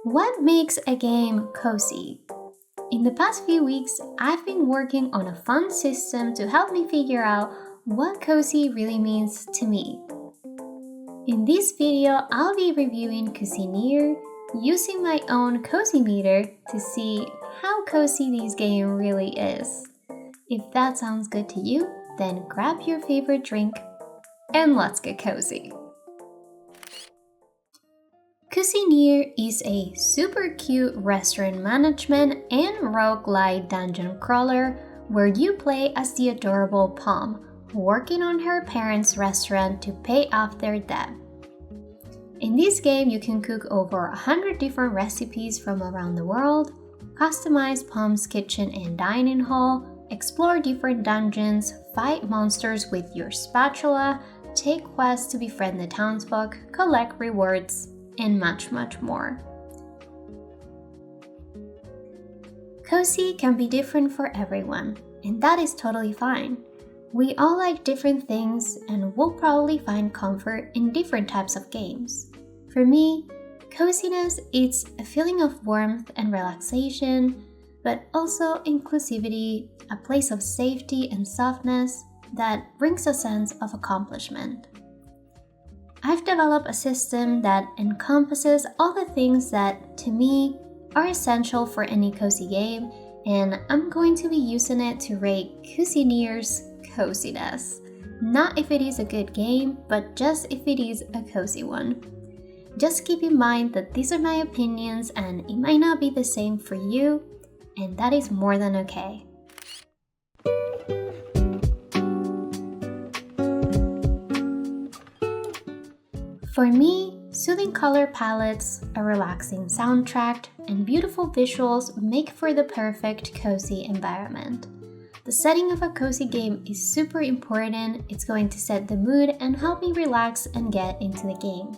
What makes a game cozy? In the past few weeks, I've been working on a fun system to help me figure out what cozy really means to me. In this video, I'll be reviewing Cuisineer using my own cozy meter to see how cozy this game really is. If that sounds good to you, then grab your favorite drink and let's get cozy. Cuisineer is a super cute restaurant management and roguelite dungeon crawler where you play as the adorable Pom, working on her parents' restaurant to pay off their debt. In this game, you can cook over 100 different recipes from around the world, customize Pom's kitchen and dining hall, explore different dungeons, fight monsters with your spatula, take quests to befriend the townsfolk, collect rewards, and much more. Cozy can be different for everyone, and that is totally fine. We all like different things and will probably find comfort in different types of games. For me, coziness is a feeling of warmth and relaxation, but also inclusivity, a place of safety and softness that brings a sense of accomplishment. I've developed a system that encompasses all the things that, to me, are essential for any cozy game, and I'm going to be using it to rate Cuisineer's coziness. Not if it is a good game, but just if it is a cozy one. Just keep in mind that these are my opinions and it might not be the same for you, and that is more than okay. For me, soothing color palettes, a relaxing soundtrack, and beautiful visuals make for the perfect cozy environment. The setting of a cozy game is super important. It's going to set the mood and help me relax and get into the game.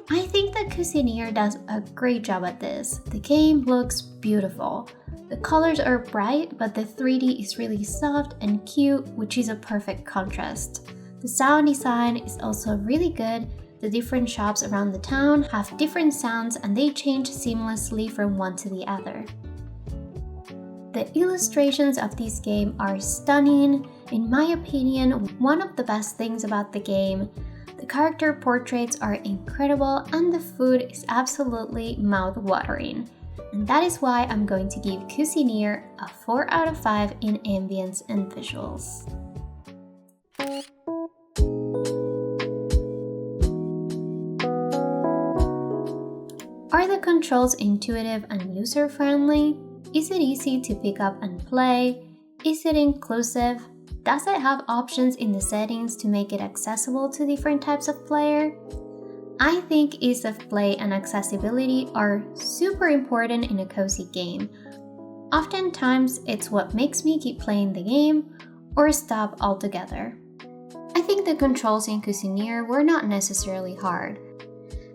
I think that Cuisineer does a great job at this. The game looks beautiful. The colors are bright, but the 3D is really soft and cute, which is a perfect contrast. The sound design is also really good. The different shops around the town have different sounds and they change seamlessly from one to the other. The illustrations of this game are stunning. In my opinion, one of the best things about the game. The character portraits are incredible and the food is absolutely mouth-watering. And that is why I'm going to give Cuisineer a 4 out of 5 in ambience and visuals. Are the controls intuitive and user-friendly? Is it easy to pick up and play? Is it inclusive? Does it have options in the settings to make it accessible to different types of player? I think ease of play and accessibility are super important in a cozy game. Oftentimes, it's what makes me keep playing the game or stop altogether. I think the controls in Cuisineer were not necessarily hard.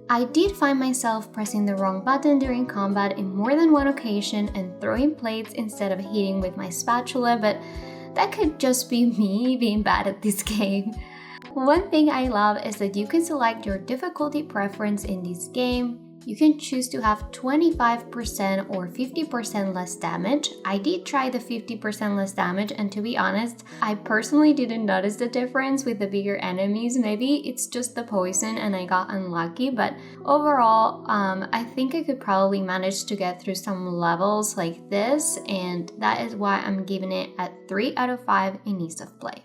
I did find myself pressing the wrong button during combat in more than one occasion and throwing plates instead of hitting with my spatula, but that could just be me being bad at this game. One thing I love is that you can select your difficulty preference in this game. You can choose to have 25% or 50% less damage. I did try the 50% less damage, and to be honest, I personally didn't notice the difference with the bigger enemies. Maybe it's just the poison and I got unlucky, but overall, I think I could probably manage to get through some levels like this, and that is why I'm giving it a 3 out of 5 in ease of play.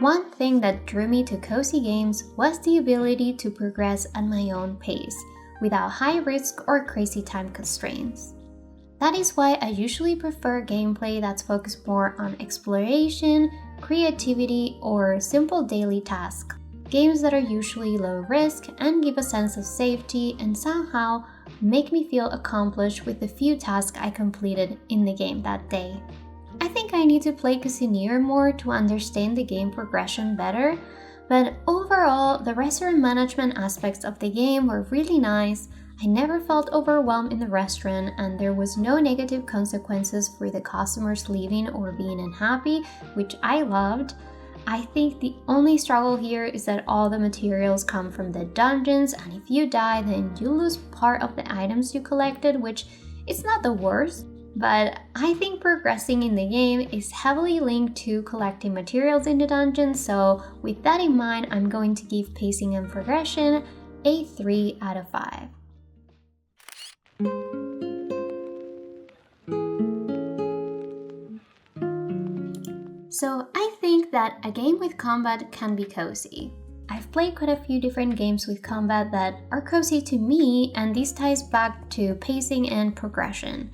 One thing that drew me to cozy games was the ability to progress at my own pace, without high risk or crazy time constraints. That is why I usually prefer gameplay that's focused more on exploration, creativity, or simple daily tasks. Games that are usually low risk and give a sense of safety and somehow make me feel accomplished with the few tasks I completed in the game that day. I think I need to play Cuisineer more to understand the game progression better, but overall, the restaurant management aspects of the game were really nice. I never felt overwhelmed in the restaurant, and there was no negative consequences for the customers leaving or being unhappy, which I loved. I think the only struggle here is that all the materials come from the dungeons, and if you die, then you lose part of the items you collected, which is not the worst. But I think progressing in the game is heavily linked to collecting materials in the dungeon, so with that in mind, I'm going to give pacing and progression a 3 out of 5. So I think that a game with combat can be cozy. I've played quite a few different games with combat that are cozy to me, and this ties back to pacing and progression.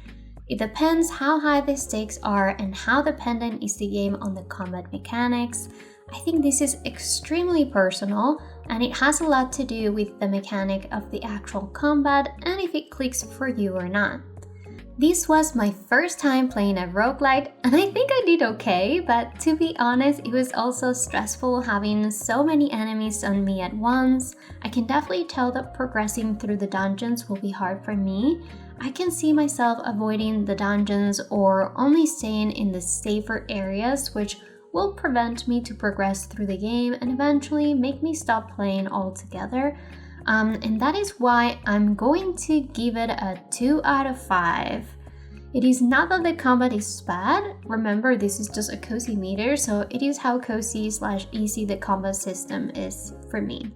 It depends how high the stakes are and how dependent is the game on the combat mechanics. I think this is extremely personal, and it has a lot to do with the mechanic of the actual combat and if it clicks for you or not. This was my first time playing a roguelite, and I think I did okay, but to be honest, it was also stressful having so many enemies on me at once. I can definitely tell that progressing through the dungeons will be hard for me. I can see myself avoiding the dungeons or only staying in the safer areas, which will prevent me to progress through the game and eventually make me stop playing altogether. And that is why I'm going to give it a 2 out of 5. It is not that the combat is bad. Remember, this is just a cozy meter, so it is how cozy/easy the combat system is for me.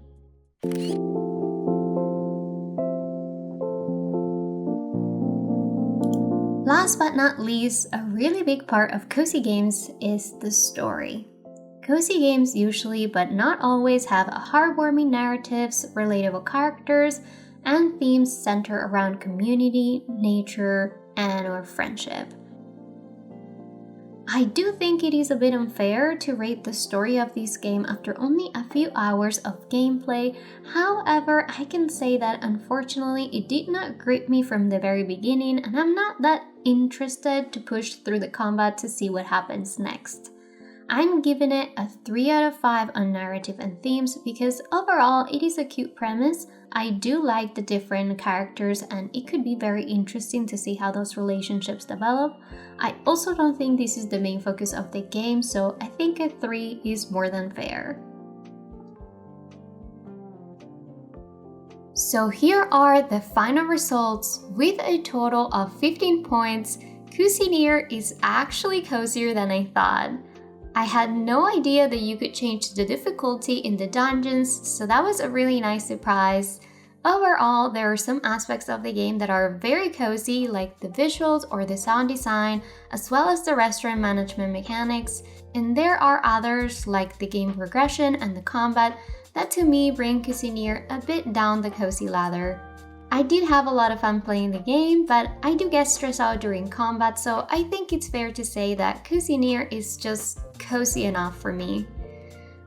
Last but not least, a really big part of cozy games is the story. Cozy games usually, but not always, have heartwarming narratives, relatable characters, and themes centered around community, nature, and/or friendship. I do think it is a bit unfair to rate the story of this game after only a few hours of gameplay. However, I can say that unfortunately it did not grip me from the very beginning, and I'm not that interested to push through the combat to see what happens next. I'm giving it a 3 out of 5 on narrative and themes because overall it is a cute premise. I do like the different characters and it could be very interesting to see how those relationships develop. I also don't think this is the main focus of the game, so I think a 3 is more than fair. So here are the final results. With a total of 15 points, Cuisineer is actually cozier than I thought. I had no idea that you could change the difficulty in the dungeons, so that was a really nice surprise. Overall, there are some aspects of the game that are very cozy, like the visuals or the sound design, as well as the restaurant management mechanics, and there are others, like the game progression and the combat, that to me bring Cuisineer a bit down the cozy ladder. I did have a lot of fun playing the game, but I do get stressed out during combat, so I think it's fair to say that Cuisineer is just cozy enough for me.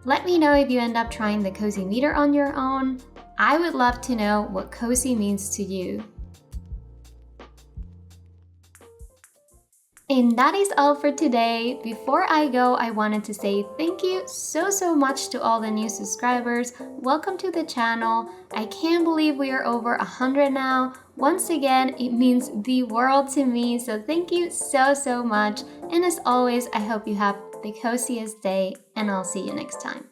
Let me know if you end up trying the cozy meter on your own. I would love to know what cozy means to you. And that is all for today. Before I go, I wanted to say thank you so much to all the new subscribers. Welcome to the channel. I can't believe we are over 100 now. Once again, it means the world to me, so thank you so much. And as always, I hope you have the coziest day, and I'll see you next time.